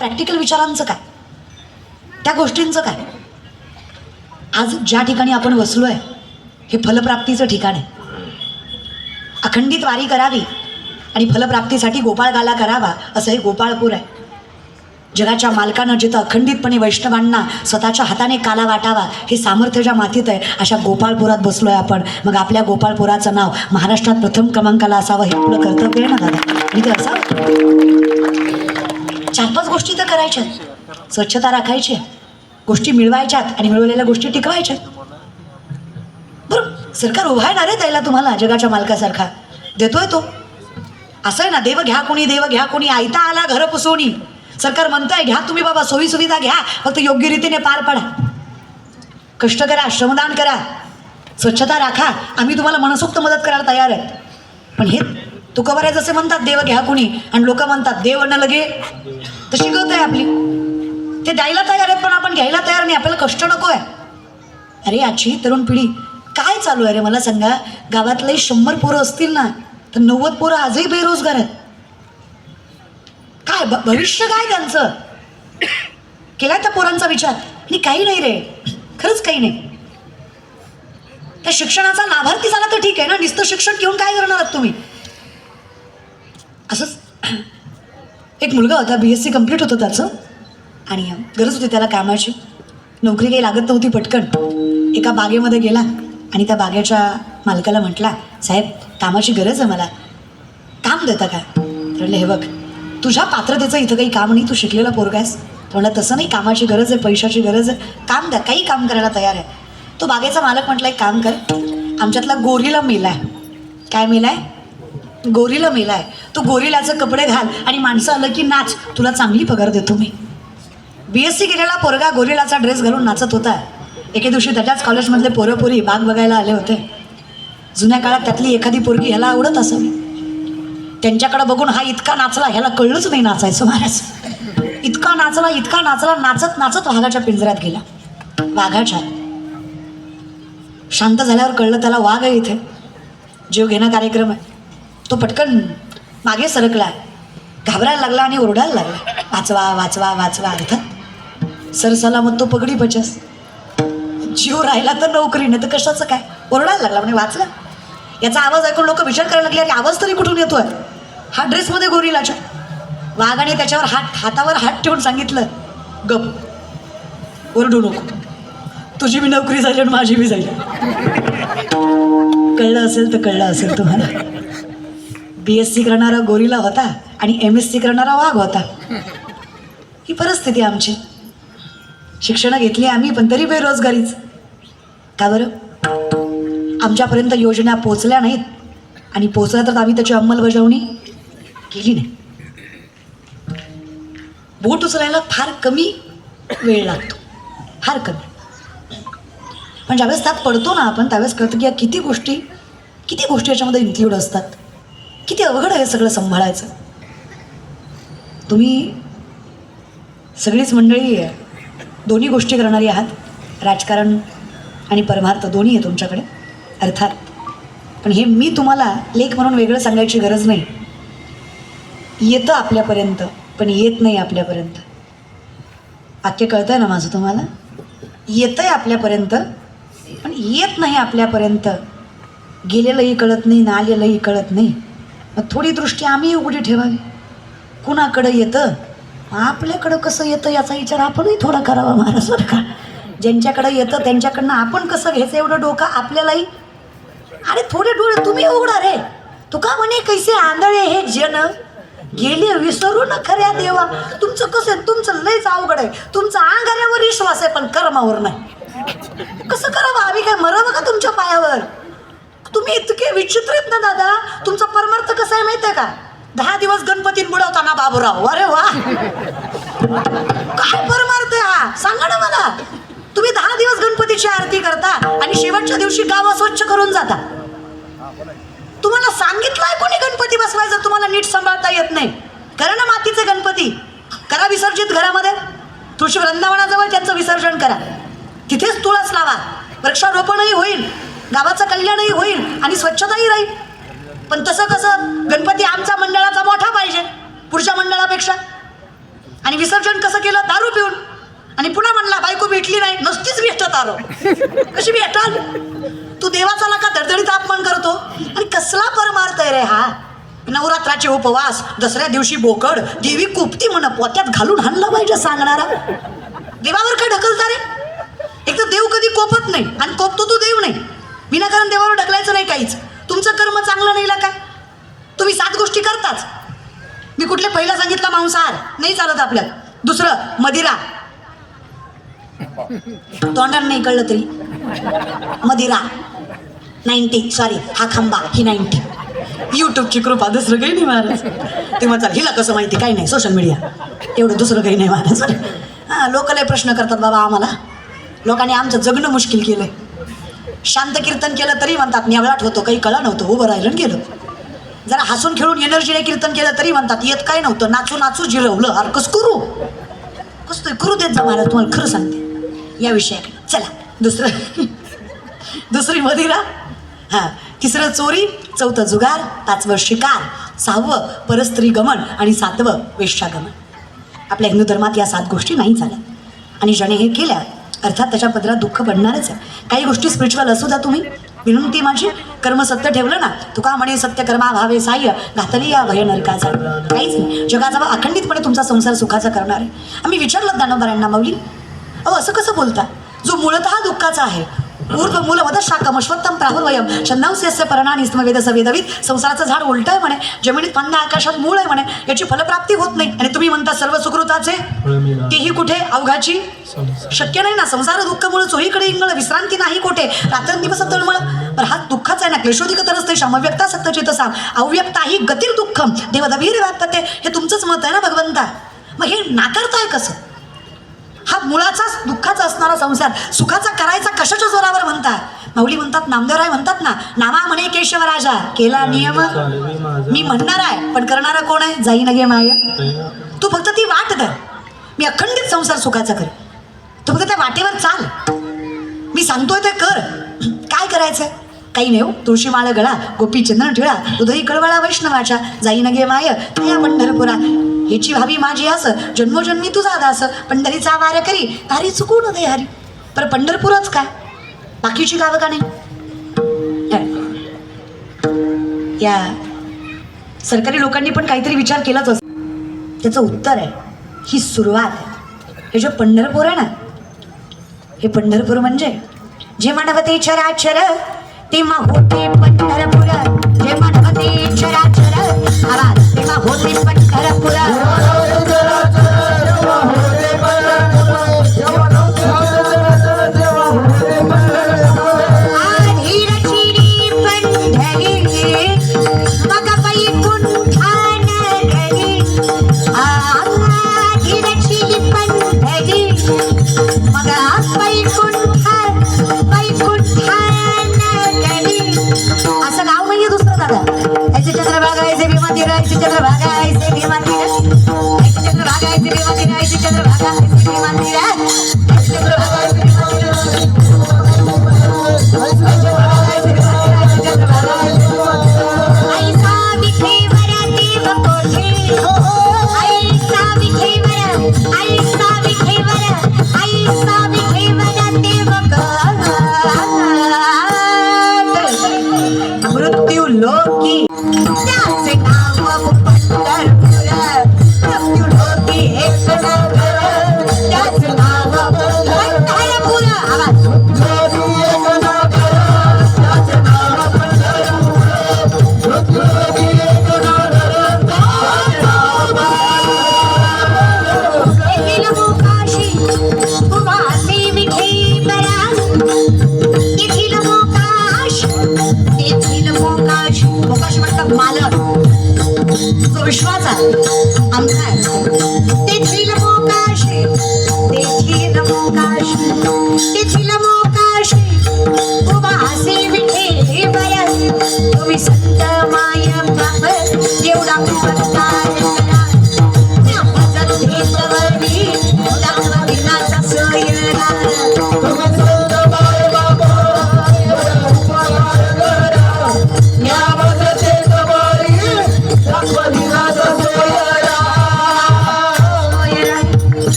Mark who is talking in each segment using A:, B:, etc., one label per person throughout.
A: Practical विचारांचं काय, त्या गोष्टींचं काय? आज ज्या ठिकाणी आपण बसलोय हे फलप्राप्तीचं ठिकाण आहे. अखंडित वारी करावी आणि फलप्राप्तीसाठी गोपाळकाला करावा असं हे गोपाळपूर आहे. जगाच्या मालकानं जिथं अखंडितपणे वैष्णवांना स्वतःच्या हाताने काला वाटावा हे सामर्थ्य ज्या मातीत आहे, अशा गोपाळपुरात बसलोय आपण. मग आपल्या गोपाळपुराचं नाव महाराष्ट्रात प्रथम क्रमांकाला असावं हे आपलं कर्तव्य आहे ना दादा. आणि ते असावं. 4-5 गोष्टी तर करायच्या, स्वच्छता राखायची, गोष्टी मिळवायच्यात आणि मिळवलेल्या गोष्टी टिकवायच्या. बरं, सरकार उभा आहे ना रे त्याला तुम्हाला जगाच्या मालकासारखा देतोय तो. असं आहे ना, देव घ्या कोणी, देव घ्या कोणी, आयता आला घर पुसवणी. सरकार म्हणतंय घ्या तुम्ही बाबा, सोयी सुविधा घ्या, फक्त योग्य रीतीने पार पडा, कष्ट करा, श्रमदान करा, स्वच्छता राखा, आम्ही तुम्हाला मनसोक्त मदत करायला तयार आहेत. पण हे तुकोबाराय जसे म्हणतात देव घ्या कोणी, आणि लोक म्हणतात देव न लगे, तशी गत आहे आपली. ते द्यायला तयार आहेत पण आपण घ्यायला तयार नाही, आपल्याला कष्ट नको आहे. अरे आजची तरुण पिढी काय चालू आहे रे मला सांगा. गावातले 100 पोरं असतील ना तर 90 पोरं आजही बेरोजगार आहेत. काय भविष्य काय त्यांचं? केलाय त्या पोरांचा विचार? आणि काही नाही रे, खरंच काही नाही. त्या शिक्षणाचा लाभार्थी झाला तर ठीक आहे ना, नुसतं शिक्षण घेऊन काय करणार आहात तुम्ही? असंच एक मुलगा होता, BSc कंप्लीट होतं त्याचं, आणि गरज होती त्याला कामाची, नोकरी काही लागत नव्हती. पटकन एका बागेमध्ये गेला आणि त्या बागेच्या मालकाला म्हटला, साहेब कामाची गरज आहे, मला काम देता का? म्हटलं हे बघ, तुझ्या पात्रतेचं इथं काही काम नाही, तू शिकलेला पोरगा आहेस. तो म्हणला तसं नाही, कामाची गरज आहे, पैशाची गरज आहे, काम द्या, काही काम करायला तयार आहे. तो बागेचा मालक म्हटला एक काम कर, आमच्यातला गोरीला मेलाय. काय मेलाय? गोरीला मेलाय. तू गोरीलाचे कपडे घाल आणि माणसं आलं की नाच, तुला चांगली पगार देतो मी. BSc केलेला पोरगा गोरीलाचा ड्रेस घालून नाचत होता. एके दिवशी त्याच्याच कॉलेजमधले पोरं पोरी बाग बघायला आले होते. जुन्या काळात त्यातली एखादी पोरगी ह्याला आवडत असावी. त्यांच्याकडे बघून हा इतका नाचला, ह्याला कळलंच नाही नाचायचं महाराज. इतका नाचला, इतका नाचला, नाचत नाचत वाघाच्या पिंजऱ्यात गेला. वाघाच्या शांत झाल्यावर कळलं त्याला वाघ आहे इथे, जीव घेणं कार्यक्रम आहे. तो पटकन मागे सरकला, घाबरायला लागला आणि ओरडायला लागला, वाचवा वाचवा वाचवा. अर्थात सरसलामत तो पगडी बचस, जीव राहिला तर नोकरी, नाही तर कशाचं काय. ओरडायला लागला म्हणजे वाचला. याचा आवाज ऐकून लोक विचार करायला लागले, अरे आवाज तरी कुठून येतोय? हा ड्रेसमध्ये गोरीलाच्या. वाघाने त्याच्यावर हातावर हात ठेवून सांगितलं, गप, ओरडू नको, तुझी बी नोकरी जाईल आणि माझी बी जाईल. कळलं असेल तर कळलं असेल तुम्हाला. BSc करणारा गोरीला होता आणि MSc करणारा वाघ होता. ही परिस्थिती आमची. शिक्षण घेतली आम्ही पण तरी बेरोजगारीच. का बरं? आमच्यापर्यंत योजना पोचल्या नाहीत, आणि पोचल्या तर आम्ही त्याची अंमलबजावणी केली नाही. बोट उचलायला फार कमी वेळ लागतो, फार कमी. पण ज्यावेळेस त्यात पडतो ना आपण, त्यावेळेस कळतं की या किती गोष्टी याच्यामध्ये इन्क्लूड असतात. किती अवघड आहे सगळं सांभाळायचं. तुम्ही सगळीच मंडळी दोन्ही गोष्टी करणारी आहात, राजकारण आणि परमार्थ दोन्ही आहे तुमच्याकडे अर्थात. पण हे मी तुम्हाला लेख म्हणून वेगळं सांगायची गरज नाही. येतं आपल्यापर्यंत पण येत नाही आपल्यापर्यंत. वाक्य कळतं आहे ना माझं तुम्हाला? येतं आहे आपल्यापर्यंत पण येत नाही आपल्यापर्यंत. गेलेलंही कळत नाही ना आलेलंही कळत नाही. मग थोडी दृष्टी आम्ही उघडी ठेवावी. कुणाकडं येतं, आपल्याकडं कसं येतं याचा विचार आपणही थोडा करावा महाराज बरं का. ज्यांच्याकडं येतं त्यांच्याकडनं आपण कसं घ्यायचं एवढं डोकं आपल्यालाही. अरे थोडे डोळे तुम्ही उघडा रे. तुका म्हणे कैसे आंधळे हे जन गेले विसरून खऱ्या देवा. तुमचं कसं आहे, तुमचं लयच अवघड आहे. तुमचा अंगाऱ्यावर विश्वास आहे पण कर्मावर नाही. कसं करावं? आम्ही काय मरावं का तुमच्या पायावर? तुम्ही इतके विचित्र आहेत ना दादा. तुमचा परमार्थ कसा आहे माहिती आहे का? 10 दिवस गणपतीत बुडवताना बाबूराव. अरे वा, काय परमार्थ आहे हा? सांगा ना मला. तुम्ही 10 दिवस गणपतीची आरती करता आणि शेवटच्या दिवशी गाव स्वच्छ करून जाता. तुम्हाला सांगितलंय कोणी गणपती बसवायचं? तुम्हाला नीट सांभाळता येत नाही. करा ना मातीचे गणपती, करा विसर्जित घरामध्ये. तुळशी वृंदावनाजवळ त्यांचं विसर्जन करा. तिथेच तुळस लावा, वृक्षारोपणही होईल, गावाचं कल्याणही होईल आणि स्वच्छताही राहील. पण तसं कसं? गणपती आमच्या मंडळाचा मोठा पाहिजे पुढच्या मंडळापेक्षा. आणि विसर्जन कसं केलं? दारू पिऊन. आणि पुन्हा म्हणला बायको भेटली नाही, नसतीच भेटत आलो. कशी भेटाल? तू देवाचा का धडधडीचा अपमान करतो? आणि कसला परमार्थ आहे रे हा? नवरात्राचे उपवास, दसऱ्या दिवशी बोकड, देवी कुपती म्हण पोत्यात घालून हाणला पाहिजे सांगणारा. देवावर काय ढकलता रे? एक तर देव कधी कोपत नाही आणि कोपतो तू देव नाही. विनाकारण देवावर ढकलायचं नाही काहीच. तुमचं कर्म चांगलं नाही का? तुम्ही 7 गोष्टी करताच. मी कुठले पहिला सांगितलं मांसाहार नाही चालत आपल्यात. दुसरं मदिरा, तोंडाने नाही कळलं तरी मदिरा 90, सॉरी हा खंबा ही 90. यूट्यूबची कृपा, दुसरं काही नाही महाराज. ते म्हणतात हिला कसं माहिती? काही नाही, सोशल मीडिया एवढं, दुसरं काही नाही महाराज. हां, लोक लय प्रश्न करतात बाबा आम्हाला. लोकांनी आमचं जगणं मुश्किल केलंय. शांत कीर्तन केलं तरी म्हणतात नेवळाट होतो, काही कळा नव्हतं, उभं राहिलं गेलं. जरा हसून खेळून एनर्जीने कीर्तन केलं तरी म्हणतात येत काय नव्हतं, नाचू नाचू जिरवलं. अरे कसं करू? कसं करू देत जा महाराज, तुम्हाला खरं सांगते या विषयाकडे. चला दुसरी मदिरा, हां, तिसरं चोरी, चौथं जुगार, 5वं शिकार, 6वं परस्त्री गमन आणि 7वं वेश्यागमन. आपल्या हिंदू धर्मात या 7 गोष्टी नाही चालत. आणि ज्याने हे केल्या अर्थात त्याच्या पदरात दुःख पडणारच आहे. काही गोष्टी स्पिरिच्युअल असू द्या. तुम्ही विनंती माझी, कर्म सत्य ठेवलं ना, तुका म्हणे सत्य कर्मा भावे साह्य घातली या भय नरकाचा. काहीच नाही, जगाचा अखंडितपणे तुमचा संसार सुखाचा करणार आहे. आम्ही विचारलं दानवरायांना, माऊली अहो असं कसं बोलता? जो मूळतः दुःखाचा आहे, ऊर्ध्व मूलवद शाखम अश्वत्थम प्राहुर्वयम छंदांस्य परणानि स्मवेद सवेदवीत. संसाराचं झाड उलटं आहे म्हणे, जमिनीत फांदा आकाशात मूळ आहे म्हणे, याची फलप्राप्ती होत नाही. आणि तुम्ही म्हणता सर्व सुकृताचे, तेही कुठे अवघाची? शक्य नाही ना. संसार दुःख मुळे चोहीकडे इंगळ, विश्रांती नाही कोठे, रात्रंदिवस तळमळ. पण हा दुःखाचा आहे ना. क्लेशोधिक तरच ते व्यक्ता सत्यचित साम अव्यक्ताही गतिर् दुःखम देवदभीर व्याप्तते. हे तुमचंच मत आहे ना भगवंता. मग हे नाकारताय कसं? हा मुळाचाच दुःखाचा असणारा संसार सुखाचा करायचा कशाच्या जोरावर म्हणता? माऊली म्हणतात, नामदेवराय म्हणतात ना, नामा म्हणे केशव राजा केला नियम. मी म्हणणार आहे पण करणारा कोण आहे? जाई नगे माय. तू फक्त ती वाट धर, मी अखंडित संसार सुखाचा कर. तू फक्त त्या वाटेवर चाल. मी सांगतोय ते कर. काय करायचंय? काही नाही हो. तुळशी माळ गळा, गोपी चंद्र टिळा, उदयी कळवळा वैष्णवाच्या, जाई नगे माय या पंढरपुरा. ह्याची भावी माझी आस, जन्मोजन्मी तुझा दास. पंढरीचा वार करी तारी चुकून दे हरी. पर पंढरपूरच का? बाकीची गावं का नाही? या सरकारी लोकांनी पण काहीतरी विचार केलाच असतो. त्याचं उत्तर आहे ही सुरुवात आहे. हे जे पंढरपूर आहे ना, हे पंढरपूर म्हणजे जे मानवते चराचर तेव्हा होते पंढरपूर. जे मानवते चराचर आवाज तेव्हा होते पंढरपूर. असं नाव नाहीये दुसरं दादा. ऐसे चंद्रभागा ऐसे भीमातीर, ऐसे चंद्रभागा ऐसे भीमातीर, ऐसे चंद्रभागा ऐसे भीमातीर, ऐसे चंद्रभागा ऐसे भीमातीर, ऐसे चंद्रभागा ऐसे भीमातीर, ऐसे चंद्रभागा ऐसे भीमातीर, ऐसे चंद्रभागा ऐसे भीमातीर. ऐसा विखेवर देव कोठे, ऐसा विखेवर, ऐसा विखेवर, ऐसा विखेवर देव मृत्यू लोकी त्याचे नाव पंढरपूर. मृत्यू लोकी एक नगर त्याचे नाव पंढरपूर. आवाज येथील मोकाशी उभासी विखे बरा. येथील मोकाश, येथील मोकाश. मोकाश म्हणतात मालक, जो विश्वाचा आमचा आहे. तेथील मोकाश, तेथील मोकाश, तेथील मोकाश उभासी विखे बरा. तुम्ही संत माय बाप एवढा उपकार करा. त्या भजन घेतवरी दाखवा दिनाचा सोयरा.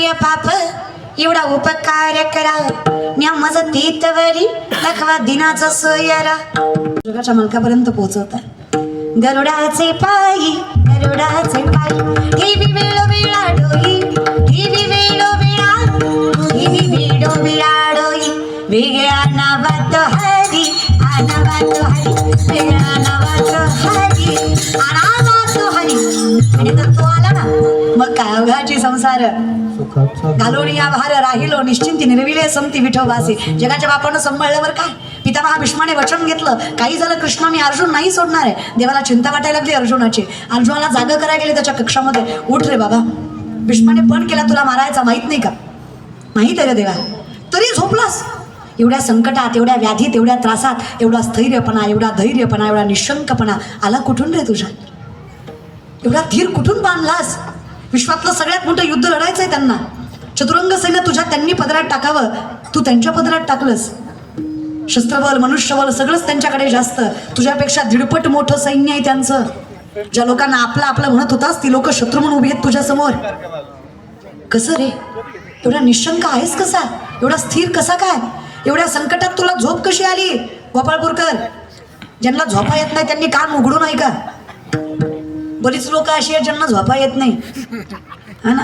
A: पुण्य पाप एवढा उपकार करा म्या माझं तीतवरी दाखवा दिनाचा सोयरा. जगाच्या मालकापर्यंत पोहोचवता. गरुडाचे पायी ही वेळो डोई ही वेळो वेळा डोई वेगळ्या नावात हरी वेगळ्या नावात हरी आणि जर तो आला ना मग काय अवघाची संसार घालून या भार राहिलो निश्चिंती निर्विले समती विठोबासे. जगाच्या बापानं सांभाळल्यावर काय पितामहा भीष्माने वचन घेतलं काही झालं कृष्णा मी अर्जुन नाही सोडणार आहे. देवाला चिंता वाटायला लागली अर्जुनाची. अर्जुनाला जागा करायला गेले त्याच्या कक्षामध्ये. उठ रे बाबा भीष्माने पण केला तुला मारायचा माहित नाही का. माहित आहे रे देवा तरी झोपलास. एवढ्या संकटात एवढ्या व्याधीत एवढ्या त्रासात एवढा स्थैर्यपणा एवढा धैर्यपणा एवढा निशंकपणा आला कुठून रे तुझ्या. एवढा धीर कुठून बांधलास. विश्वातलं सगळ्यात मोठं युद्ध लढायचंय त्यांना. चतुरंग सैन्य तुझ्या त्यांनी पदरात टाकावं तू त्यांच्या पदरात टाकलंस. शस्त्रबल मनुष्यबल सगळंच त्यांच्याकडे जास्त. तुझ्यापेक्षा दीडपट मोठं सैन्य आहे त्यांचं. ज्या लोकांना आपलं आपलं म्हणत होतास ती लोक शत्रू म्हणून उभी आहेत तुझ्यासमोर. कसं रे एवढा निशंक आहेस कसा. एवढा स्थिर कसा काय. एवढ्या संकटात तुला झोप कशी आली. गोपाळपूरकर ज्यांना झोपा येत नाही त्यांनी कान उघडू नाही का. बरीच लोक अशी आहेत ज्यांना झोपा येत नाही हा ना.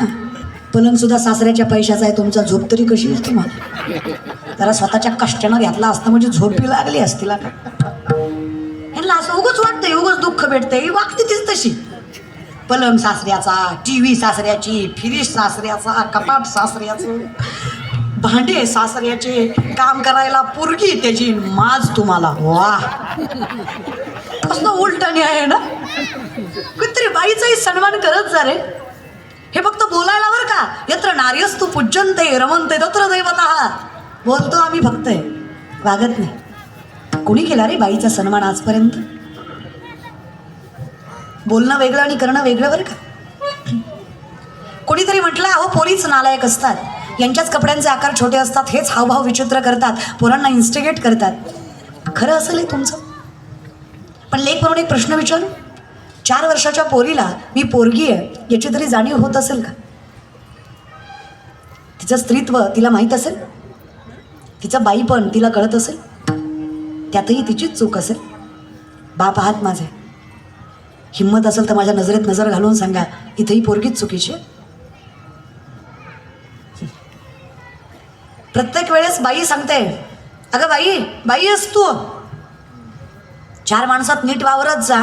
A: पलंग सुद्धा सासऱ्याच्या पैशाचा आहे तुमचा. झोप तरी कशी येते तुम्हाला. जरा स्वतःच्या कष्टानं घेतला असतं म्हणजे झोपी लागली असती का. ह्यांना असं उगच वाटतंय उगच दुःख भेटतंय. वागते तीच तशी. पलंग सासऱ्याचा TV सासऱ्याची फ्रीज सासऱ्याचा कपाट सासऱ्याचं भांडे सासऱ्याचे काम करायला पोरगी त्याची माज तुम्हाला. वा कसं उलटणी आहे ना. कुठतरी बाईचाही सन्मान करत जा रे. हे फक्त बोलायला बरं का. यत्र नार्यस्तु पूज्यन्ते रमन्ते तत्र दैवतः. बोलतो आम्ही फक्त आहे वागत नाही. कोणी केला रे बाईचा सन्मान आजपर्यंत. बोलणं वेगळं आणि करणं वेगळं बरं का. कोणीतरी म्हटलं अहो पोरीच नालायक असतात. यांच्याच कपड्यांचे आकार छोटे असतात. हेच हावभाव विचित्र करतात. पोरांना इन्स्टिगेट करतात. खरं असेल हे तुमचं. पण लेख म्हणून एक प्रश्न विचारू. 4 वर्षाच्या पोरीला मी पोरगी आहे याची तरी जाणीव होत असेल का. तिचं स्त्रीत्व तिला माहीत असेल. तिचं बाईपण तिला कळत असेल. त्यातही तिचीच चूक असेल. बाप आहात माझे. हिंमत असेल तर माझ्या नजरेत नजर घालून सांगा इथेही पोरगीच चुकीची. प्रत्येक वेळेस बाई सांगते अगं बाई आहेस तू. 4 माणसात नीट वावरत जा.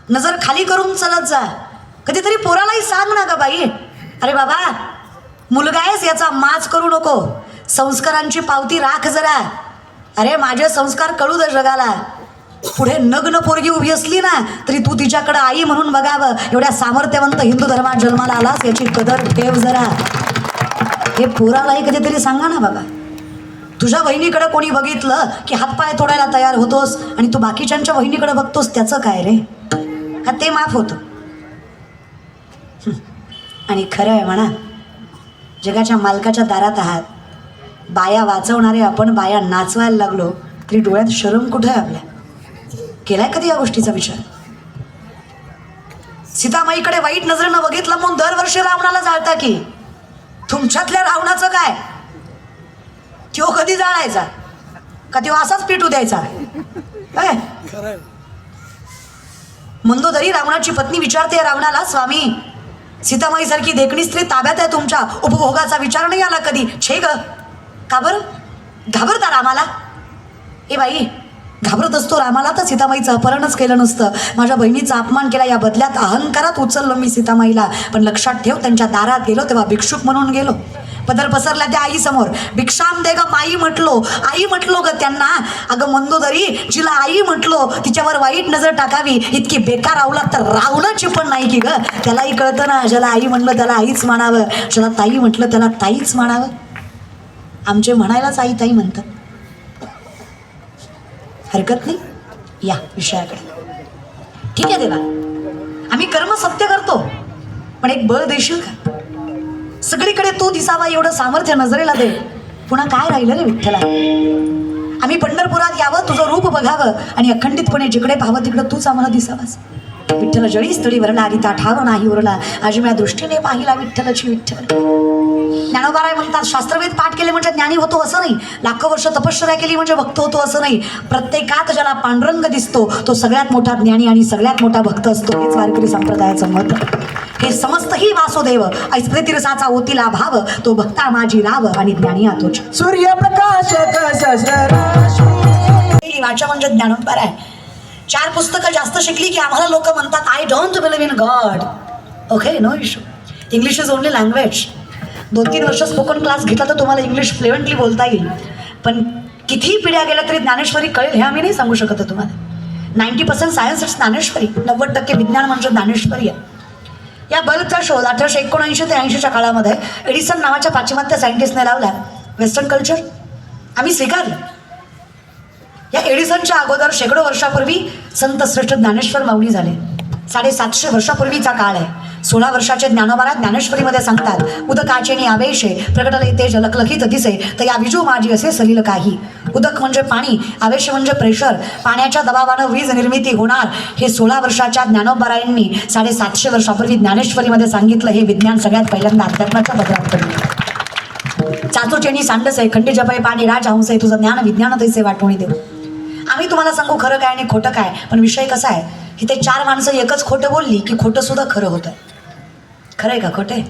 A: नजर खाली करून चालत जा. कधीतरी पोरालाही सांग ना ग बाई अरे बाबा मुलगा आहेस याचा माज करू नको. संस्कारांची पावती राख जरा. अरे माझे संस्कार कळू दे जगाला. पुढे नग्न पोरगी उभी असली ना तरी तू तिच्याकडं आई म्हणून बघावं. एवढ्या सामर्थ्यवंत हिंदू धर्मात जन्माला आलास याची कदर ठेव जरा. हे पोरालाही कधीतरी सांगा ना बाबा. तुझ्या बहिणीकडे कोणी बघितलं की हातपाय तोडायला तयार होतोस आणि तू बाकीच्यांच्या बहिणीकडे बघतोस त्याचं काय रे. का ते माफ होतं. आणि खरं आहे म्हणा जगाच्या मालकाच्या दारात आहात. बाया वाचवणारे आपण बाया नाचवायला लागलो तरी डोळ्यात शरम कुठं आहे आपल्या. केलाय कधी या गोष्टीचा विचार. सीतामाईकडे वाईट नजरेनं बघितलं म्हणून दरवर्षी रावणाला जाळता की. तुमच्यातल्या रावणाचं काय. तो कधी जाळायचा का तो असाच पेटू द्यायचा. मंदोदरी रावणाची पत्नी विचारते रावणाला स्वामी सीतामाईसारखी देखणी स्त्री ताब्यात आहे तुमच्या. उपभोगाचा विचार नाही आला कधी. छे ग का बरं घाबरता रामाला. ए बाई घाबरत असतो रामाला तर सीतामाईचं अपहरणच केलं नसतं. माझ्या बहिणीचा अपमान केला या बदल्यात अहंकारात उचललं मी सीतामाईला. पण लक्षात ठेव त्यांच्या दारात गेलो तेव्हा भिक्षुक म्हणून गेलो. पदर पसरला त्या आईसमोर. भिक्षाम दे ग माई म्हटलो. आई म्हटलो ग त्यांना. अगं मंदोदरी जिला आई म्हटलो तिच्यावर वाईट नजर टाकावी इतकी बेकार अवलाद तर रावणाची पण नाही की ग. त्यालाही कळतं ना ज्याला आई म्हटलं त्याला आईच म्हणावं. ज्याला ताई म्हटलं त्याला ताईच म्हणावं. आमचे म्हणायलाच आई ताई म्हणतात. हरकत नाही या विषयाकडे. ठीक आहे देवा आम्ही कर्म सत्य करतो पण एक बळ देशील का. सगळीकडे तो दिसावा एवढं सामर्थ्य नजरेला दे. पुन्हा काय राहिलं रे विठ्ठला. आम्ही पंढरपुरात यावं तुझं रूप बघावं आणि अखंडितपणे जिकडे पाहावं तिकडं तूच आम्हाला दिसावास. विठ्ठल जळी स्थळी वरला आदिता ठाव नाही उरला आज मी दृष्टीने पाहिला विठ्ठलची विठ्ठल. ज्ञानोबाराय म्हणतात शास्त्रवेद पाठ केले म्हणजे ज्ञानी होतो असं नाही, लाखो वर्ष तपश्चर्या केली म्हणजे भक्त होतो असं नाही. प्रत्येकात ज्याला पांडुरंग दिसतो तो सगळ्यात मोठा ज्ञानी आणि सगळ्यात मोठा भक्त असतो. हेच वारकरी संप्रदायाचं मत. हे समस्त ही वासुदेव ऐसते तिरसाचा ओतीला भाव तो भक्ता माझी राव आणि ज्ञानी आतोच
B: सूर्यप्रकाश
A: वाचा म्हणजे ज्ञानोबार आहे. 4 पुस्तकं जास्त शिकली की आम्हाला लोक म्हणतात I don't believe in God. Okay, no issue. English is only language. 2-3 वर्ष स्पोकन क्लास घेतला तर तुम्हाला इंग्लिश फ्लुएंटली बोलता येईल. पण कितीही पिढ्या गेल्या तरी ज्ञानेश्वरी कळेल हे आम्ही नाही सांगू शकत तुम्हाला. 90% सायन्स इट्स ज्ञानेश्वरी, 90% विज्ञान म्हणजे ज्ञानेश्वरी आहे. या बल्बचा शोध 1879 ते 80च्या काळामध्ये एडिसन नावाच्या पाश्चिमात्य सायंटिस्टने लावला. वेस्टर्न कल्चर आम्ही स्वीकारलं. या एडिसनच्या अगोदर शेकडो वर्षापूर्वी संत श्रेष्ठ ज्ञानेश्वर माऊली झाले. 750 वर्षापूर्वीचा काळ आहे. 16 वर्षाचे ज्ञानोबारा ज्ञानेश्वरीमध्ये सांगतात उदकाचे नि आवेशे प्रकटले ते जलकलखित दिसे तर या विजू माझी असे सलील काही. उदक म्हणजे पाणी, आवेश म्हणजे प्रेशर, पाण्याच्या दबावानं वीज निर्मिती होणार हे 16 वर्षाच्या ज्ञानोबारायांनी 750 वर्षापूर्वी ज्ञानेश्वरीमध्ये सांगितलं. हे विज्ञान सगळ्यात पहिल्यांदा अध्यात्माच्या पदरात पडलं. चातुर्चेणी सांडसे खंडी जपय पाणी राजहंसे तुझं ज्ञान विज्ञान तैसे वाटवणी देऊ. आम्ही तुम्हाला सांगू खरं काय आणि खोटं काय, पण विषय कसा आहे की ते 4 माणसं एकच खोटं बोलली की खोटं सुद्धा खरं होतं. खरं आहे का खोटं आहे?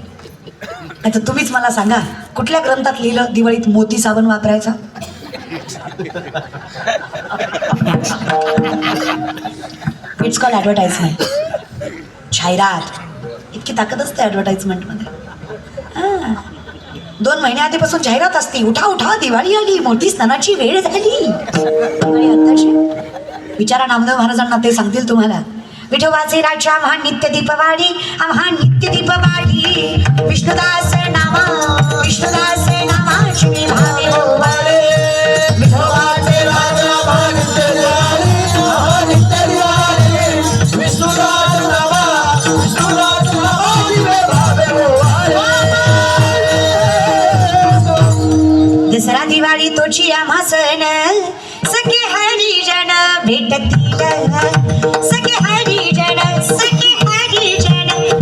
A: आता तुम्हीच मला सांगा कुठल्या ग्रंथात लिहिलं दिवाळीत मोती साबण वापरायचा? It's call advertisement. जाहिरात. इतकी ताकद असते ॲडव्हर्टाइजमेंटमध्ये. 2 महिन्याआधीपासून जाहिरात असते. उठा उठा दिवाळी आली, मोठी स्नानाची वेळ झाली. आणि आताची विचारा नामदेव महाराजांना, ते सांगतील तुम्हाला. विठोबाचे राजा आम्हा नित्य दीपवाडी, आम्हा नित्य दीपवाडी. विष्णुदास नामा श्री भावी होवाडे.
B: विठोबाचे राजा आम्हा नित्य दिवाळी, विष्णुदास नामा दिवे भावे होवाडे.
A: दसरा दिवाळी तोची आम्हा सण सखे हरिजन भेटतील. सखे हरिजन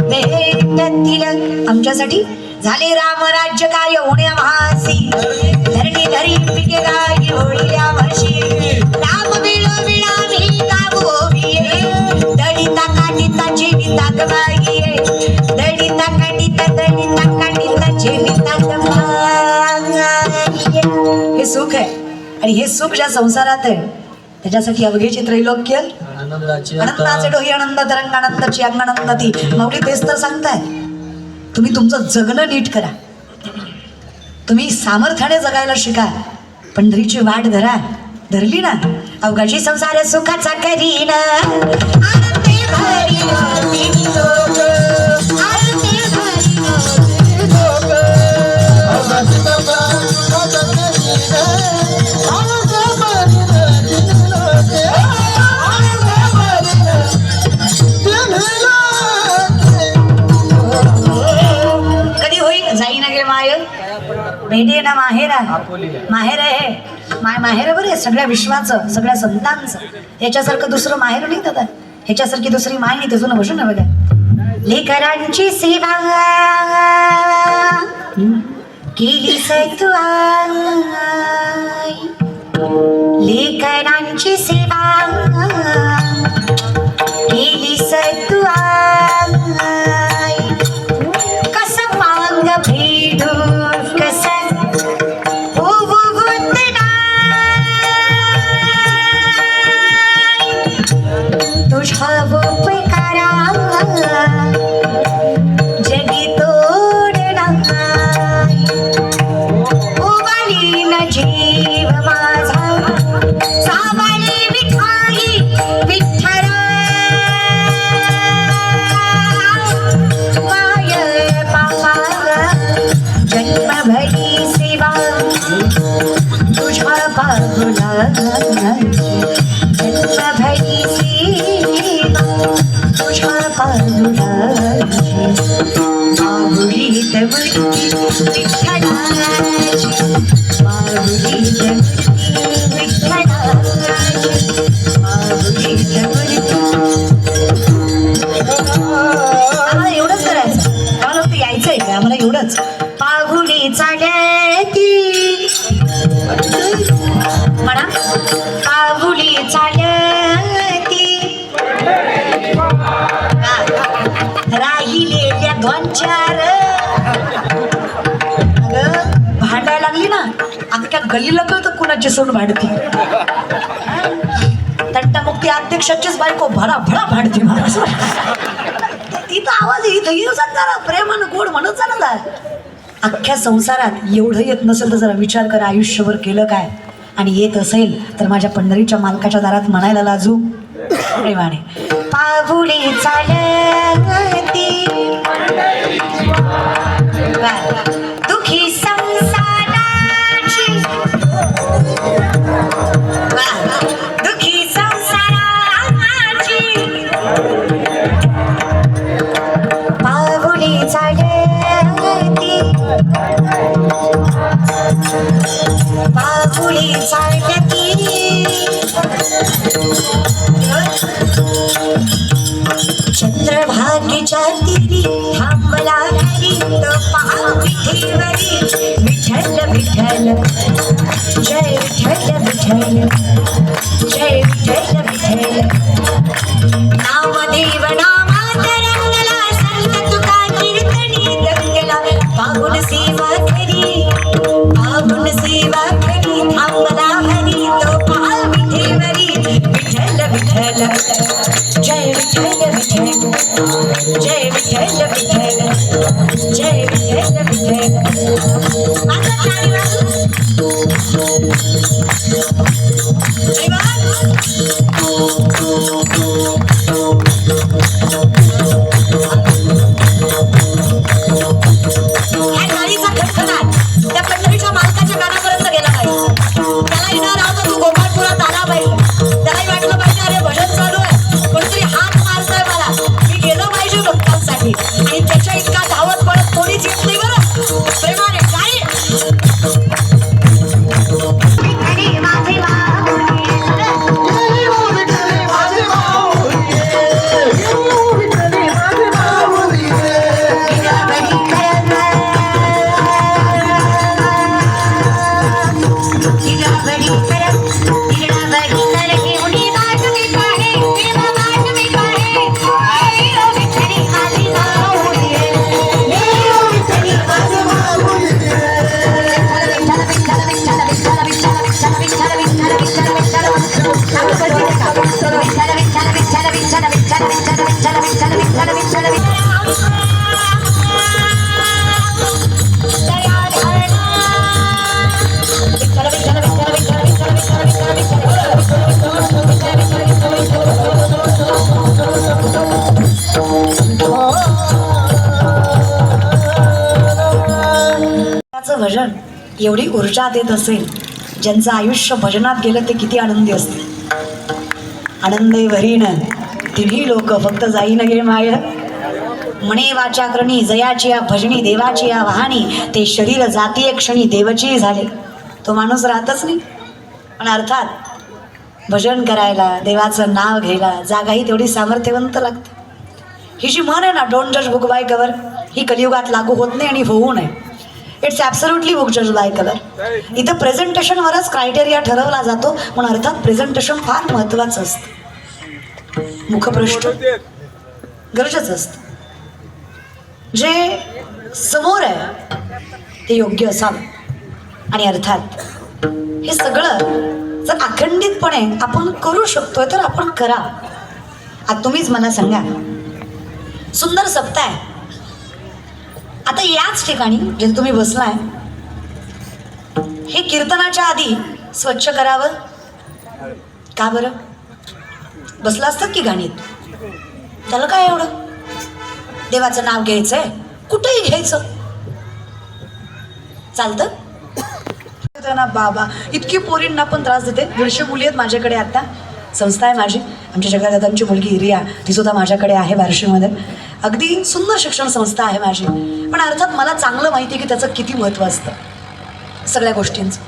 A: भेटतील. आमच्यासाठी झाले राम राज्य काय होण्या भासी. धरणी धरी पिके गाई होळील्या म्हशी. राम विळो विळा मी गावो बिये. दळिता कांडिता जेविता गमाईये. दळिता कांडिता जेविता गमाईये. हे सुख आहे आणि हे सुख ज्या संसारात आहे त्याच्यासाठी अवघेचे त्रैलोक्य आनंदाचे डोही आनंद तरंग आनंदाची अंगानंद ती माऊली तेच तर सांगताय. तुम्ही तुमचं जगणं नीट करा. तुम्ही सामर्थ्याने जगायला शिका. पंढरीची वाट धरा. धरली ना अवघाची संसार सुखाचा करीन. आनंदे भरी होती लोक. आनंदे भरी होती लोक. कधी होईल जाई ना गे माय भेटे ना माहेरा. माहेर आहे माहेर बरं आहे सगळ्या विश्वाचं, सगळ्या संतांचं. याच्यासारखं दुसरं माहेर नाही दादा. ह्याच्यासारखी दुसरी माय नाही. त्याचं भजन आहे बघा. लेकरांची सेवा केली तू आई. लेकरांची सेवा केली तू आई. कसं मांग भेटू कसं तुझ्या उपकारा जगी तोडणार. उबालीन जीव माझा सावली विठाई विठ्ठला. माय बापा जन्मभरी सेवा तुझ्या बाजूला. जन्मभरी सेवा तुझ्या बाजूला. माहुलीत मूर्ती विठ्ठलाची. माहुलीत मूर्ती विठ्ठलाची. माहुलीत मूर्ती एकच पाहुणी चालती म्हणा पाहुणी चालती राहिलेल्या दोन चार भांडायला लागली ना अख्ख्या गल्लीला कळतं कुणाची सोड भांडती तंटामुक्ती अध्यक्षाचीच बायको भडा भडा भांडती महाराज तिथं आवाज इथं जरा प्रेमानं गोड म्हणत जा अख्ख्या संसारात एवढं येत नसेल तर जरा विचार करा आयुष्यभर केलं काय आणि येत असेल तर माझ्या पंढरीच्या मालकाच्या दारात म्हणायला लाजू प्रेमाने पाहुणी चालती दुखी संसाराची दुखी संसाराची पाहुणी चालती पाहुणी चालती चंद्रभागेच्या तिरी थांबला हरी तो पहा विठेवरी विठ्ठल विठ्ठल जय विठ्ठल विठ्ठल जय विठ्ठल विठ्ठल नामदेव नामात रंगला संत तुका कीर्तनी दंगला पाहुण सेवा करी थांबला हरी तो पहा विठेवरी विठ्ठल विठ्ठल जय विठ्ठल विठ्ठल जय विठ्ठल विठ्ठल जय विठ्ठल विठ्ठल आता टाळी वाजू ह्या गाडीचा खटखटाट त्या पंढरीच्या मालकाच्या कानापर्यंत गेला पाहिजे त्याला येणार आहोत तू गोपाळपुरात आला पाहिजे त्यालाही वाटलं पाहिजे अरे भजन चालू आहे कोणतरी हात मारतोय मला मी गेलो पाहिजे भक्तांसाठी आणि त्याच्या इतका धावत पडत कोणीच येत नाही बरं प्रेमाने काय भजन एवढी ऊर्जा देत असेल ज्यांचं आयुष्य भजनात गेलं ते किती आनंदी असतील आनंदे भरीन तिन्ही लोक फक्त जाईन गे माय म्हणे वाचा करणी जयाची या भजनी देवाची या वाहनी ते शरीर जातीय क्षणी देवची झाले तो माणूस राहतच नाही पण अर्थात भजन करायला देवाचं नाव घ्यायला जागाही तेवढी सामर्थ्यवंत लागते ही जी म्हण आहे ना डोंट जज बुक बाय कवर ही कलियुगात लागू होत नाही आणि होऊ नये इट्स ॲब्सोल्युटली बुक जज बाय कलर इथं प्रेझेंटेशनवरच क्रायटेरिया ठरवला जातो पण अर्थात प्रेझेंटेशन फार महत्त्वाचं असतं मुखपृष्ठ गरजेचं असतं जे समोर आहे ते योग्य असावं आणि अर्थात हे सगळं जर अखंडितपणे आपण करू शकतोय तर आपण करा आता तुम्हीच मला सांगा सुंदर सप्ताह आहे आता याच ठिकाणी जे तुम्ही बसलाय हे कीर्तनाच्या आधी स्वच्छ करावं का बरं बसला असतात की गाणीत त्याला काय एवढं देवाचं नाव घ्यायचंय कुठेही घ्यायचं चालतं ना बाबा इतकी पोरींना पण त्रास देते 150 मुली आहेत माझ्याकडे आता संस्था आहे माझी आमच्या जगादादांची मुलगी रिया ती सुद्धा माझ्याकडे आहे बार्शीमध्ये अगदी सुंदर शिक्षण संस्था आहे माझी पण अर्थात मला चांगलं माहिती आहे की त्याचं किती महत्त्व असतं सगळ्या गोष्टींचं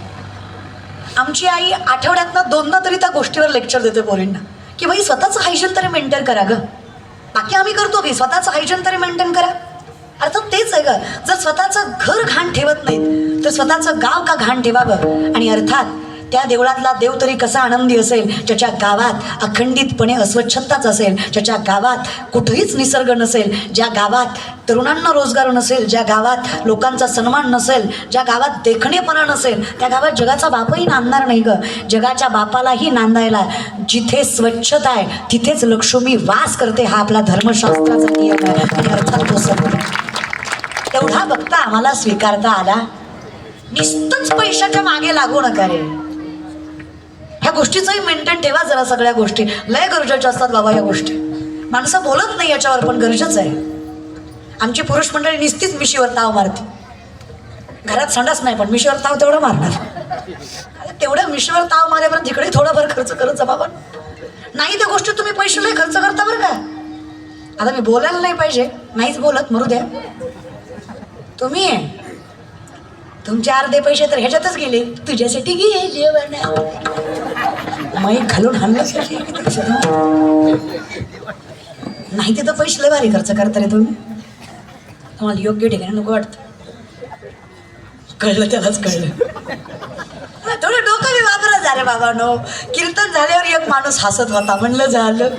A: आमची आई आठवड्यातनं 2दा तरी त्या गोष्टीवर लेक्चर देते पोरींना की बाई स्वतःचं हायजीन तरी मेंटेन करा गं बाकी आम्ही करतो की स्वतःचं हायजीन तरी मेंटेन करा अर्थात तेच आहे ग, जर स्वतःचं घर घाण ठेवत नाहीत तर स्वतःचं गाव का घाण ठेवावं. आणि अर्थात त्या देवळातला देव तरी कसा आनंदी असेल ज्याच्या गावात अखंडितपणे अस्वच्छताच असेल, ज्याच्या गावात कुठेहीच निसर्ग नसेल, ज्या गावात तरुणांना रोजगार नसेल, ज्या गावात लोकांचा सन्मान नसेल, ज्या गावात देखणेपणा नसेल, त्या गावात जगाचा बापही नांदणार नाही ग. जगाच्या बापालाही नांदायला जिथे स्वच्छता आहे तिथेच लक्ष्मी वास करते, हा आपला धर्मशास्त्राचा नियम आहे. आणि अर्थात तो सत्य. तेवढा बघता आम्हाला स्वीकारता आला. नुसतंच पैशाच्या मागे लागू नका रे. ह्या गोष्टीचंही मेंटेन ठेवा जरा. सगळ्या गोष्टी लय गरजेच्या असतात बाबा. या गोष्टी माणसं बोलत नाही याच्यावर, पण गरजेचं आहे. आमची पुरुष मंडळी नुसतीच मिशीवर ताव मारते. घरात संडास नाही पण मिशीवर ताव तेवढं मारणार. तेवढं मिशीवर ताव मारेपर्यंत तिकडे थोडाफार खर्च करायचा बाबा. नाही त्या गोष्टी तुम्ही पैसे लय खर्च करता बरं का. आता मी बोलायला नाही पाहिजे, नाहीच बोलत, मरू द्या. तुम्ही तुमचे अर्धे पैसे तर ह्याच्यातच गेले. तुझ्यासाठी गेले माईक घालून हाणलं. नाही तिथं पैसे लय भारी खर्च करता रे तुम्ही. तुम्हाला योग्य ठिकाणी नको वाटतं. कळलं त्यालाच कळलं. थोडं डोकं बी वापरा जा रे बाबा नो. कीर्तन झाल्यावर एक माणूस हसत होता. म्हणलं झालं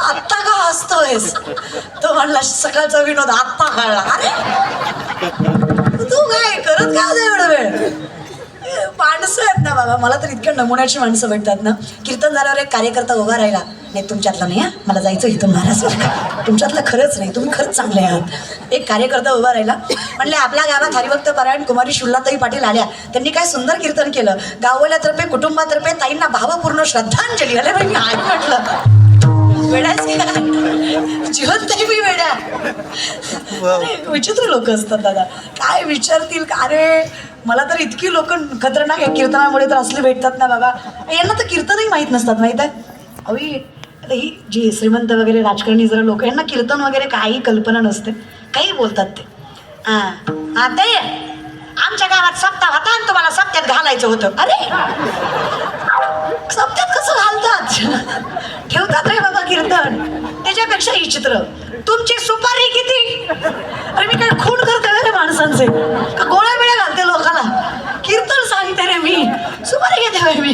A: आत्ता का हसतोयस. तो म्हणला सकाळचा विनोद आत्ता कळला. अरे तू काय करत का एवढं वेळ. माणसं आहेत ना बाबा. मला तर इतक्या नमुन्याची माणसं भेटतात ना. कीर्तन झाल्यावर एक कार्यकर्ता उभा राहिला. नाही तुमच्यातला नाही, मला जायचं इथं महाराज. तुमच्यातलं खरंच नाही, तुम्ही खरंच चांगले आहात. एक कार्यकर्ता उभा राहिला. म्हणले आपल्या गावात हरिभक्त पारायण कुमारी शुल्लाताई पाटील आल्या. त्यांनी काय सुंदर कीर्तन केलं. गाववाल्यातर्फे कुटुंबातर्फे ताईंना भावपूर्ण श्रद्धांजली. अरे बाई मी आहे म्हटलं वेड्याच जिवंतही मी वेड्या. विचित्र लोक असतात दादा. काय विचारतील का. अरे मला तर इतकी लोक खतरनाक आहे कीर्तनामुळे तर असले भेटतात ना बाबा. यांना तर कीर्तनही माहीत नसतात. माहीत आहे अवी. आता ही जी श्रीमंत वगैरे राजकारणी जरा लोक, यांना कीर्तन वगैरे काही कल्पना नसते. काही बोलतात ते. ते आमच्या गावात सप्ताह होता आणि तुम्हाला सप्त्यात घालायचं होतं. अरे सप्त्यात कसं घालतात. ठेवतात रे बाबा कीर्तन. त्याच्यापेक्षा ही चित्र तुमची सुपारी किती. अरे मी काय खून करते रे माणसांचे का गोळ्या बिळ्या घालते लोकांना. कीर्तन सांगते रे मी, सुपारी घेते मी.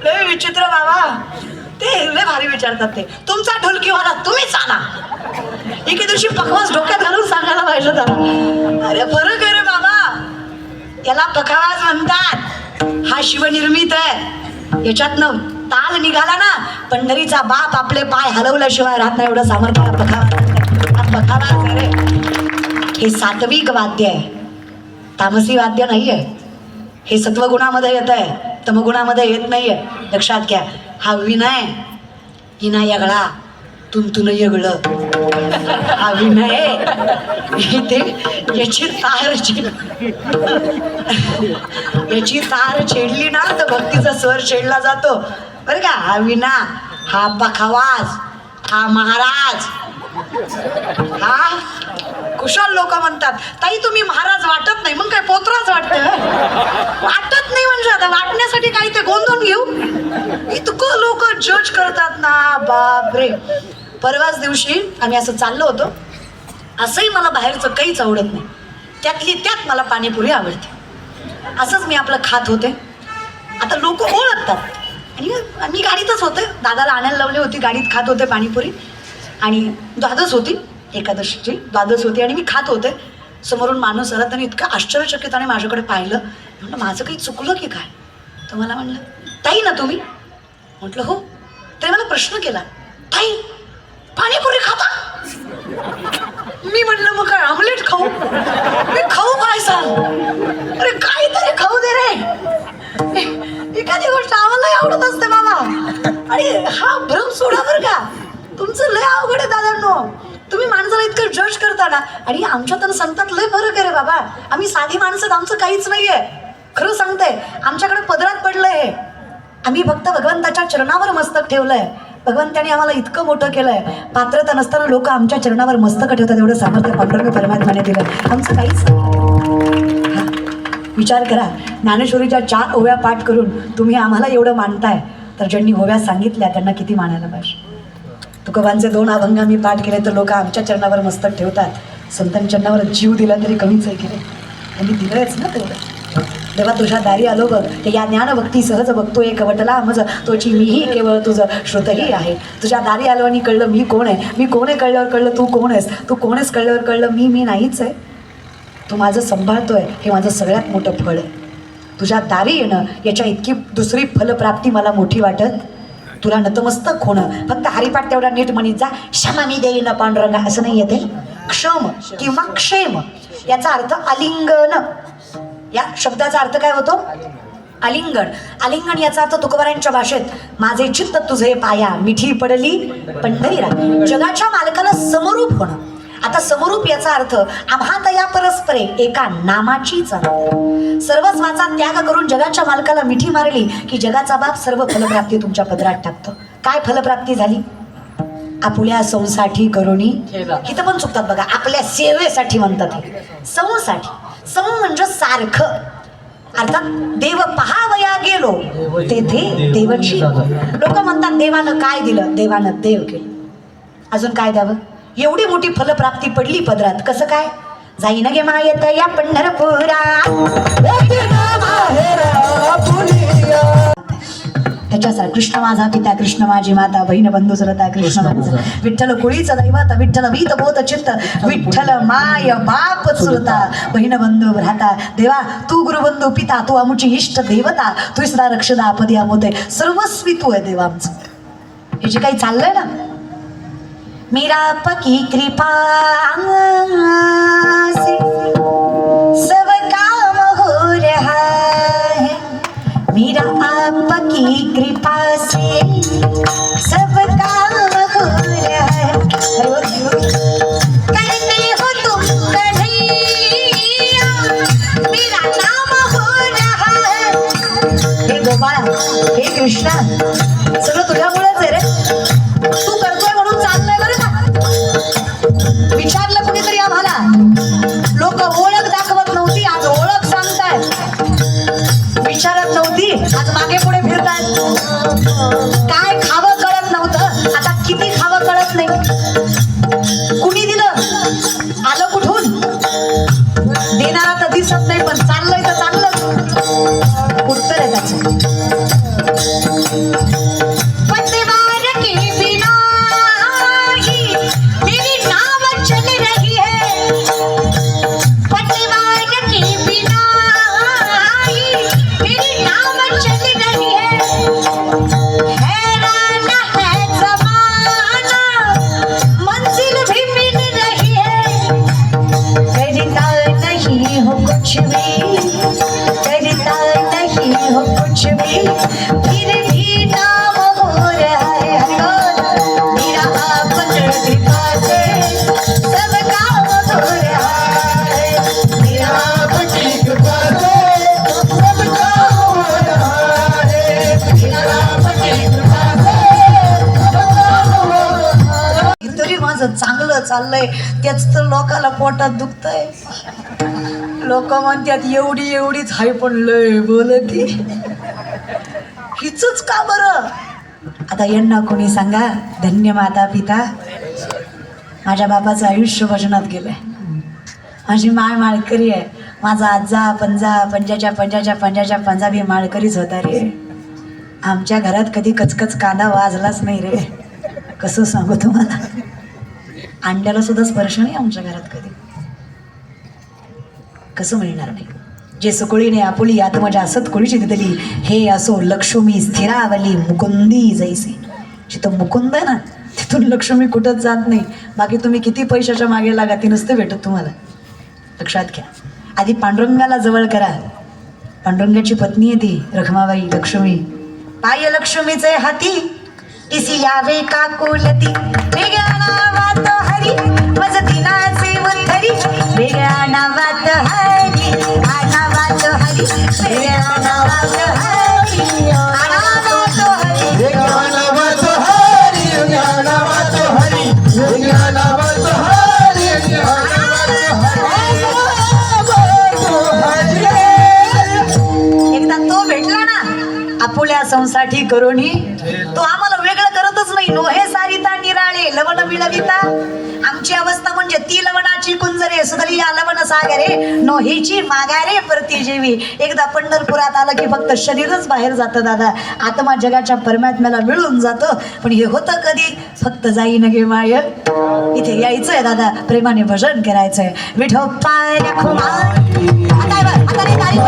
A: लय विचित्र बाबा. ते लय भारी विचारतात ते. तुमचा ढोलकीवाला तुम्हीच आणा. एके दिवशी पखवाज डोक्यात घालून सांगायला पाहिजे त्याला. अरे फरक आहे रे बाबा. याला पखवाज म्हणतात. हा शिवनिर्मित आहे. याच्यातनं ताल निघाला ना, पंढरीचा बाप आपले पाय हलवल्याशिवाय राहत नाही. एवढं सामर्थ्य हा पखावाज आहे रे. हे सात्विक वाद्य आहे, तामसी वाद्य नाही आहे. हे सत्वगुणामध्ये येत आहे, तमगुणामध्ये येत नाहीये. लक्षात घ्या. हा विनय हिना यगळा तुमतून यगळं. हा विनय इथे याची तार छेडली ना तर भक्तीचा स्वर छेडला जातो बरं का. हा विना, हा पखावाज, हा महाराज. हा कुशल लोक म्हणतात ताई तुम्ही महाराज वाटत नाही. मग काय पोत्राच वाटतं. वाटत नाही म्हणजे आता वाटण्यासाठी काही ते गोंधून घेऊ. इतकं लोक जज करतात ना बापरे. परवाच दिवशी आम्ही असं चाललो होतो. असंही मला बाहेरचं काहीच आवडत नाही. त्यातली त्यात मला पाणीपुरी आवडते. असंच मी आपलं खात होते. आता लोक ओळखतात. आणि मी गाडीतच होते. दादाला आणायला लावली होती. गाडीत खात होते पाणीपुरी. आणि द्वादस होती, एकादशीची द्वादस होती. आणि मी खात होते. समोरून माणूस आला. त्याने इतकं आश्चर्यचकिताने माझ्याकडे पाहिलं. म्हटलं माझं काही चुकलं की काय. तर मला म्हणलं ताई ना तुम्ही. म्हटलं हो. त्याने मला प्रश्न केला ताई पाणीपुरी खाता. मी म्हटलं मग काय आमलेट खाऊ. मी खाऊ काय सांग. अरे काहीतरी खाऊ दे रे. एखादी गोष्ट आम्हाला आवडत असते बाबा. आणि हा भ्रम सोडा बरं का. तुमचं लय अवघड आहे दादांनो. तुम्ही माणसाला इतकं जज करता ना. आणि आमच्यात आणि संतात लय फरक आहे रे बाबा. आम्ही साधी माणसं, आमचं काहीच नाहीये. खरं सांगते आमच्याकडे पदरात पडलंय. आम्ही फक्त भगवंताच्या चरणावर मस्तक ठेवलंय. भगवंताने आम्हाला इतकं मोठं केलंय. पात्रता नसताना लोक आमच्या चरणावर मस्तक ठेवतात. एवढं सामर्थ्य पांडुरंग परमात्म्याने दिलं. आमचं काहीच नाही. विचार करा. ज्ञानेश्वरीच्या 4 ओव्या पाठ करून तुम्ही आम्हाला एवढं मानताय तर ज्यांनी ओव्या सांगितल्या त्यांना किती मानायला पाहिजे. तुकोबांचे 2 अभंग मी पाठ केले तर लोक आमच्या चरणावर मस्तक ठेवतात. संतांच्या चरणावर जीव दिला तरी कमीच आहे की रे. आणि दिलंयच ना तेवढं. तेव्हा तुझ्या दारी आलो बघ ते या ज्ञानभक्ती सहज बघतोय कवटला मज तोची मीही केवळ तुझं श्रुतही आहे. तुझ्या दारी आलो आणि कळलं मी कोण आहे. मी कोण आहे कळल्यावर कळलं तू कोण आहेस. तू कोण आहेस कळल्यावर कळलं मी नाहीच आहे. तू माझं सांभाळतोय हे माझं सगळ्यात मोठं फळ आहे. तुझ्या दारी येणं याच्या इतकी दुसरी फलप्राप्ती मला मोठी वाटत. तुला नतमस्तक होणं फक्त हरिपाठ तेवढा नीट म्हणीत जा. क्षमा मी देईन पांडुरंगा असं नाही येते. क्षम किंवा क्षेम याचा अर्थ आलिंगन. या शब्दाचा अर्थ काय होतो. आलिंगन. आलिंगन याचा अर्थ तुकोबारांच्या भाषेत माझे चित्त तुझे पाया मिठी पडली पंढरीला. जगाच्या मालकाला समरूप होणं. आता समरूप याचा अर्थ आम्हात या परस्परे एका नामाची सर्वस्वाचा त्याग करून जगाच्या मालकाला मिठी मारली की जगाचा बाप सर्व फलप्राप्ती तुमच्या पदरात टाकतो. काय फलप्राप्ती झाली. आपल्या संसाठी करुणी इथं पण चुकतात बघा. आपल्या सेवेसाठी म्हणतात हे. संसाठी. सम म्हणजे सारखं. अर्थात देव पहावया गेलो तेथे देवची. लोक म्हणतात देवानं काय दिलं. देवानं देव केलं. अजून काय द्यावं. एवढी मोठी फलप्राप्ती पडली पदरात. कसं काय. जाईन गे मायत या पंढरपुरा त्याच्यासाठी कृष्ण माझा पिता कृष्ण माझी माता बहीण बंधू चलता कृष्ण माझा विठ्ठल कुळीचं दैवत विठ्ठल वीत बोत चित्त विठ्ठल माय बाप चुलता बहीण बंधू भ्राता. देवा तू गुरुबंधू पिता तू आमची इष्ट देवता तू सदा रक्षदा आपदी आमोदय सर्वस्वी तू आहे देवा आमचं. हे जे काही चाललंय ना. मेरा पकी कृपा से सब काम हो रहा है. मेरा आपकी कृपा से सब काम हो रहा है. करते हो तुम कन्हैया मेरा नाम हो रहा है. हे गोपाळ हे कृष्णा सगळं तुझ्यामुळेच आहे रे. तू करतोय म्हणून चाललंय बरं का. विचारलं कुणीतरी आम्हाला. लोक ओळख दाखवत नव्हती आज ओळख सांगतायत. विचारत नव्हती आज मागे पुढे फिरतायत. काय खावं कळत नव्हतं आता किती खावं कळत नाही. कुणी दिलं आलं कुठून. देणारा तर दिसत नाही पण चाललंय तर चांगलंच. उत्तर आहे त्याचं. चांगलं चाललंय त्याच तर लोकाला पोटात दुखतंय. लोक म्हणतात एवढी एवढीच हाय पण लय बोलती हिच का बरं. आता यांना कोणी सांगा. धन्य माता पिता. माझ्या बापाचं आयुष्य भजनात गेलंय. माझी माय माळकरी आहे. माझा आजा पंजाच्या पंजाबी माळकरीच होता रे. आमच्या घरात कधी कचकच कांदा वाजलाच नाही रे. कसं सांगू तुम्हाला. अंड्याला सुद्धा स्पर्श नाही आमच्या घरात कधी. कसं मिळणार नाही. जे सुकुळीने आपुली आत्मजा सतकुळीची दिदली हे असो लक्ष्मी स्थिरावली मुकुंदी जैसे. जिथं मुकुंद आहे ना तिथून लक्ष्मी कुठंच जात नाही. बाकी तुम्ही किती पैशाच्या मागे लागा ती नसते भेटत तुम्हाला. लक्षात घ्या. आधी पांडुरंगाला जवळ करा. पांडुरंगाची पत्नी आहे ती रखमाबाई लक्ष्मी. पाय लक्ष्मीचे हाती इसी यावे काकुलती वेगळ्या नावात हरी मज दिनाचे वथरी वेगळ्या नावात हरी आनावात हरी वेगळ्या नावात हरी आनावात हरी
B: वेगळ्या नावात हरी वेगळ्या नावात हरी वेगळ्या नावात हरी
A: एकदा तो भेटला ना आपुल्या संसाठी करुणी तो आम्हाला वेगळं करतच नाही. नो हे सारिता निराळे लवण मिळविता आमची अवस्था म्हणजे ती लवणाची कुंजरे सुधरी या लवण सागरे नोहीची मागारे परती जेवी. एकदा पंढरपुरात आलं की फक्त शरीरच बाहेर जातं दादा, आत्मा जगाच्या परमात्म्याला मिळून जातं. पण हे होतं कधी? फक्त जाईन गे माय. इथे यायचंय दादा, प्रेमाने भजन करायचंय. विठोबा खुमार आता तारी